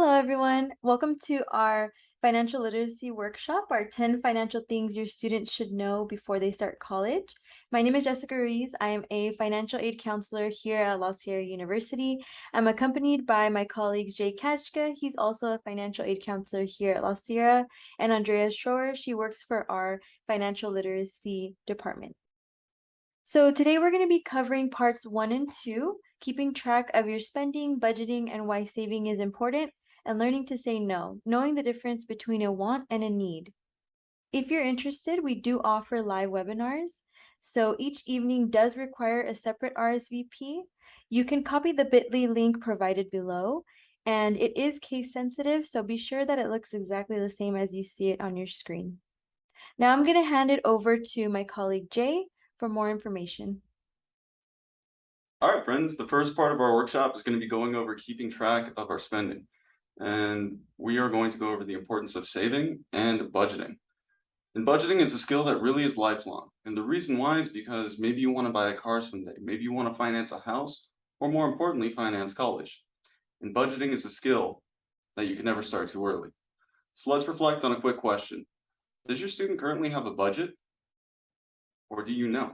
Hello, everyone. Welcome to our financial literacy workshop, our 10 financial things your students should know before they start college. My name is Jessica Ruiz. I am a financial aid counselor here at La Sierra University. I'm accompanied by my colleagues Jay Kachka. He's also a financial aid counselor here at La Sierra, and Andrea Schroer. She works for our financial literacy department. So today we're going to be covering parts 1 and 2, keeping track of your spending, budgeting, and why saving is important, and learning to say no, knowing the difference between a want and a need. If you're interested, we do offer live webinars. So each evening does require a separate RSVP. You can copy the bit.ly link provided below, and it is case sensitive, so be sure that it looks exactly the same as you see it on your screen. Now I'm going to hand it over to my colleague Jay for more information. All right, friends, the first part of our workshop is going to be going over keeping track of our spending. And we are going to go over the importance of saving and budgeting. And budgeting is a skill that really is lifelong. And the reason why is because maybe you want to buy a car someday, maybe you want to finance a house, or more importantly, finance college. And budgeting is a skill that you can never start too early. So let's reflect on a quick question. Does your student currently have a budget? Or do you know?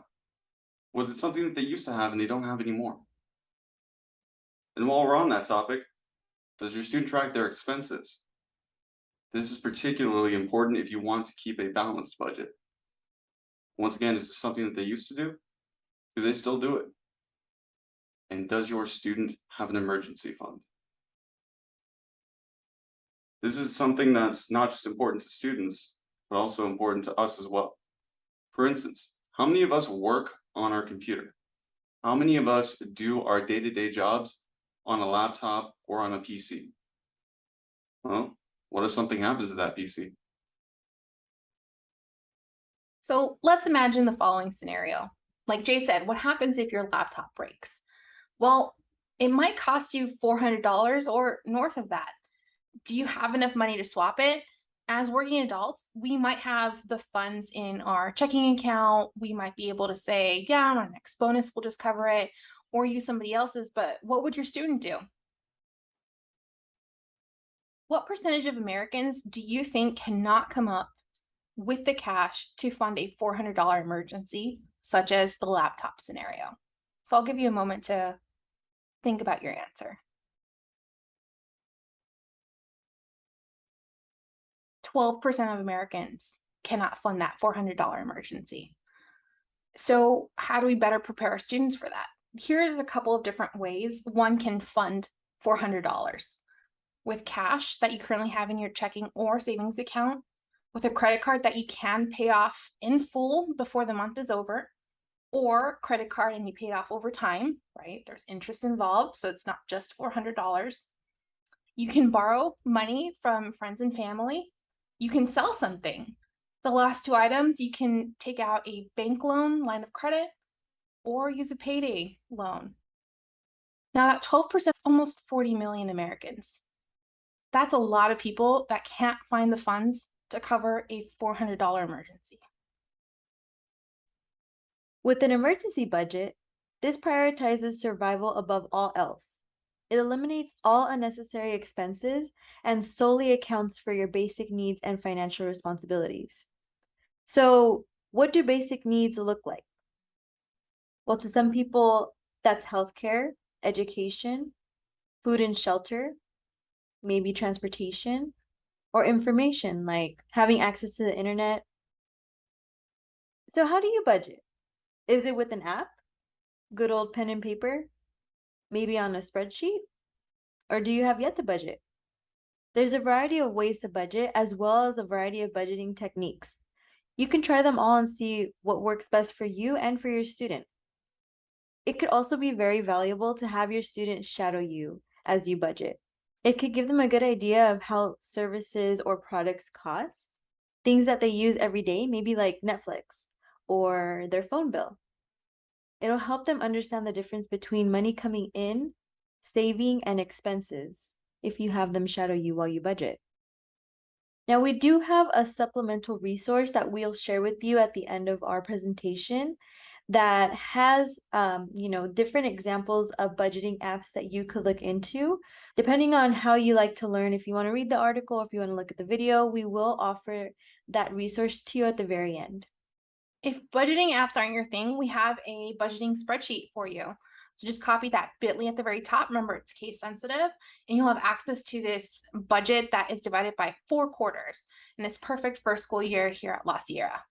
Was it something that they used to have and they don't have anymore? And while we're on that topic, does your student track their expenses? This is particularly important if you want to keep a balanced budget. Once again, is this something that they used to do? Do they still do it? And does your student have an emergency fund? This is something that's not just important to students, but also important to us as well. For instance, how many of us work on our computer? How many of us do our day-to-day jobs on a laptop or on a PC? Well, what if something happens to that PC? So let's imagine the following scenario. Like Jay said, what happens if your laptop breaks? Well, it might cost you $400 or north of that. Do you have enough money to swap it? As working adults, we might have the funds in our checking account. We might be able to say, yeah, my next bonus will just cover it, or use somebody else's, but what would your student do? What percentage of Americans do you think cannot come up with the cash to fund a $400 emergency, such as the laptop scenario? So I'll give you a moment to think about your answer. 12% of Americans cannot fund that $400 emergency. So how do we better prepare our students for that? Here's a couple of different ways one can fund $400. With cash that you currently have in your checking or savings account, with a credit card that you can pay off in full before the month is over, or credit card and you pay it off over time, right? There's interest involved, so it's not just $400. You can borrow money from friends and family. You can sell something. The last two items, you can take out a bank loan, line of credit, or use a payday loan. Now that 12% is almost 40 million Americans. That's a lot of people that can't find the funds to cover a $400 emergency. With an emergency budget, this prioritizes survival above all else. It eliminates all unnecessary expenses and solely accounts for your basic needs and financial responsibilities. So, what do basic needs look like? Well, to some people, that's healthcare, education, food and shelter, maybe transportation, or information like having access to the internet. So how do you budget? Is it with an app? Good old pen and paper? Maybe on a spreadsheet? Or do you have yet to budget? There's a variety of ways to budget as well as a variety of budgeting techniques. You can try them all and see what works best for you and for your student. It could also be very valuable to have your students shadow you as you budget. It could give them a good idea of how services or products cost, things that they use every day, maybe like Netflix or their phone bill. It'll help them understand the difference between money coming in, saving, and expenses if you have them shadow you while you budget. Now, we do have a supplemental resource that we'll share with you at the end of our presentation that has, different examples of budgeting apps that you could look into. Depending on how you like to learn, if you want to read the article, if you want to look at the video, we will offer that resource to you at the very end. If budgeting apps aren't your thing, we have a budgeting spreadsheet for you. So just copy that bit.ly at the very top. Remember, it's case sensitive, and you'll have access to this budget that is divided by 4 quarters. And it's perfect for a school year here at La Sierra.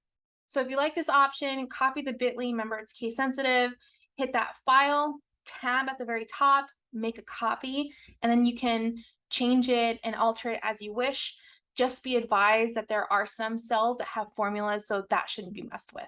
So if you like this option, copy the bit.ly, remember it's case sensitive, hit that file tab at the very top, make a copy, and then you can change it and alter it as you wish. Just be advised that there are some cells that have formulas, so that shouldn't be messed with.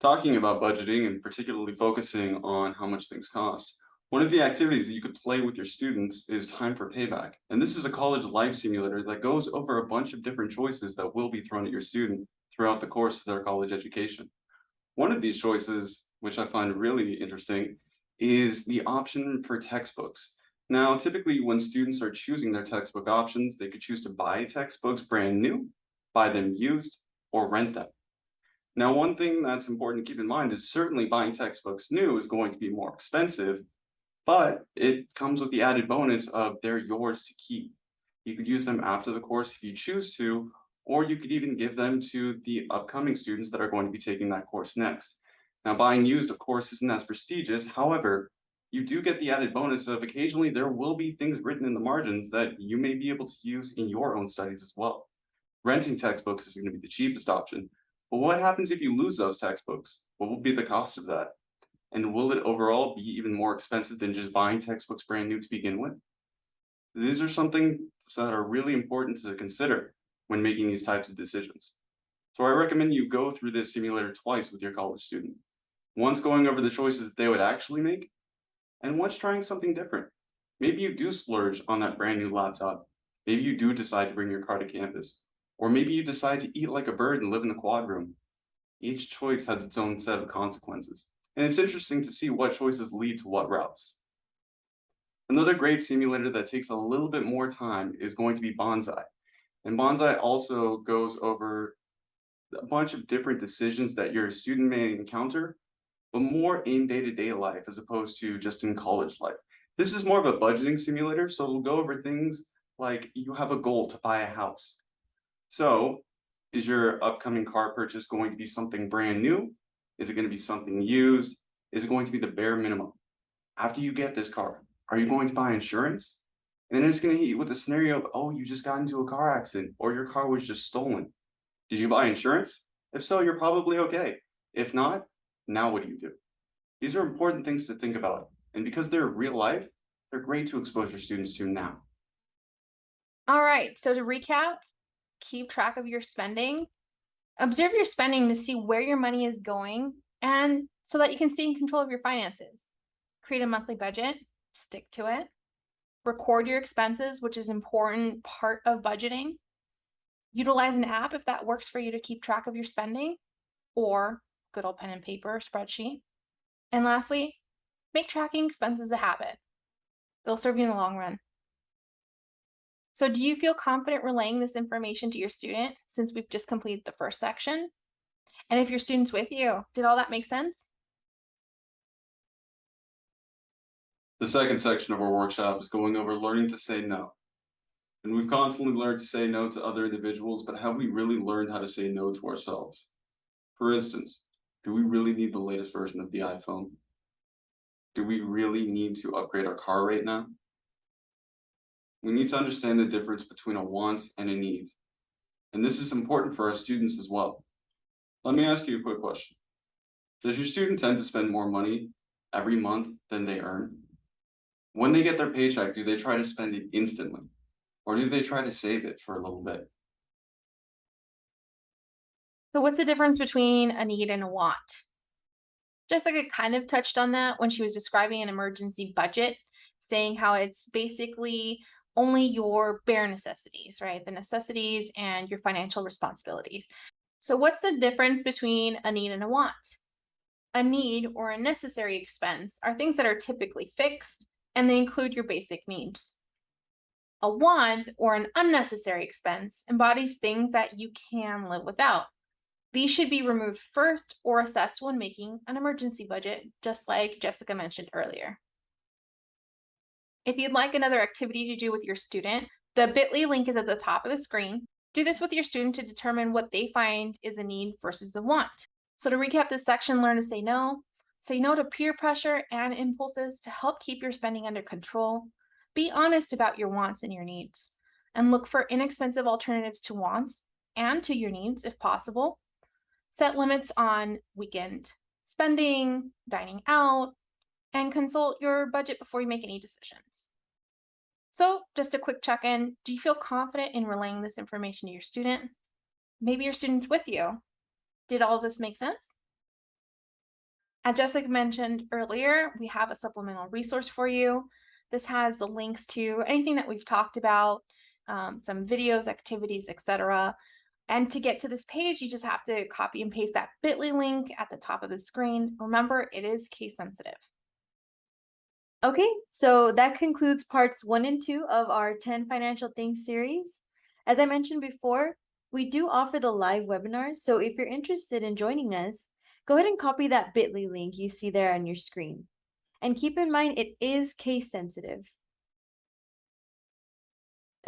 Talking about budgeting and particularly focusing on how much things cost, one of the activities that you could play with your students is Time for Payback. And this is a college life simulator that goes over a bunch of different choices that will be thrown at your student throughout the course of their college education. One of these choices, which I find really interesting, is the option for textbooks. Now, typically when students are choosing their textbook options, they could choose to buy textbooks brand new, buy them used, or rent them. Now, one thing that's important to keep in mind is certainly buying textbooks new is going to be more expensive, but it comes with the added bonus of they're yours to keep. You could use them after the course if you choose to, or you could even give them to the upcoming students that are going to be taking that course next. Now, buying used, of course, isn't as prestigious. However, you do get the added bonus of occasionally there will be things written in the margins that you may be able to use in your own studies as well. Renting textbooks is going to be the cheapest option. But what happens if you lose those textbooks? What will be the cost of that? And will it overall be even more expensive than just buying textbooks brand new to begin with? These are something that are really important to consider when making these types of decisions. So I recommend you go through this simulator twice with your college student. Once going over the choices that they would actually make, and once trying something different. Maybe you do splurge on that brand new laptop. Maybe you do decide to bring your car to campus. Or maybe you decide to eat like a bird and live in the quad room. Each choice has its own set of consequences, and it's interesting to see what choices lead to what routes. Another great simulator that takes a little bit more time is going to be Bonsai. And Bonsai also goes over a bunch of different decisions that your student may encounter, but more in day-to-day life as opposed to just in college life. This is more of a budgeting simulator, so it'll go over things like you have a goal to buy a house. So, is your upcoming car purchase going to be something brand new? Is it going to be something used? Is it going to be the bare minimum? After you get this car, are you going to buy insurance? And then it's going to hit you with a scenario of, oh, you just got into a car accident or your car was just stolen. Did you buy insurance? If so, you're probably okay. If not, now what do you do? These are important things to think about. And because they're real life, they're great to expose your students to now. All right, so to recap, keep track of your spending, observe your spending to see where your money is going, and so that you can stay in control of your finances. Create a monthly budget, stick to it. Record your expenses, which is an important part of budgeting. Utilize an app if that works for you to keep track of your spending, or good old pen and paper spreadsheet. And lastly, make tracking expenses a habit. They'll serve you in the long run. So do you feel confident relaying this information to your student since we've just completed the first section? And if your student's with you, did all that make sense? The second section of our workshop is going over learning to say no. And we've constantly learned to say no to other individuals, but have we really learned how to say no to ourselves? For instance, do we really need the latest version of the iPhone? Do we really need to upgrade our car right now? We need to understand the difference between a want and a need. And this is important for our students as well. Let me ask you a quick question. Does your student tend to spend more money every month than they earn? When they get their paycheck, do they try to spend it instantly? Or do they try to save it for a little bit? So what's the difference between a need and a want? Jessica kind of touched on that when she was describing an emergency budget, saying how it's basically only your bare necessities, right? The necessities and your financial responsibilities. So what's the difference between a need and a want? A need or a necessary expense are things that are typically fixed and they include your basic needs. A want or an unnecessary expense embodies things that you can live without. These should be removed first or assessed when making an emergency budget, just like Jessica mentioned earlier. If you'd like another activity to do with your student, the bit.ly link is at the top of the screen. Do this with your student to determine what they find is a need versus a want. So to recap this section, learn to say no to peer pressure and impulses to help keep your spending under control. Be honest about your wants and your needs, and look for inexpensive alternatives to wants and to your needs if possible. Set limits on weekend spending, dining out, and consult your budget before you make any decisions. So just a quick check-in, do you feel confident in relaying this information to your student? Maybe your student's with you. Did all of this make sense? As Jessica mentioned earlier, we have a supplemental resource for you. This has the links to anything that we've talked about, some videos, activities, etc. And to get to this page, you just have to copy and paste that bit.ly link at the top of the screen. Remember, it is case sensitive. Okay, so that concludes parts 1 and 2 of our 10 Financial Things series. As I mentioned before, we do offer the live webinars, so if you're interested in joining us, go ahead and copy that bit.ly link you see there on your screen. And keep in mind, it is case sensitive.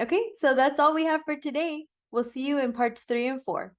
Okay, so that's all we have for today. We'll see you in parts 3 and 4.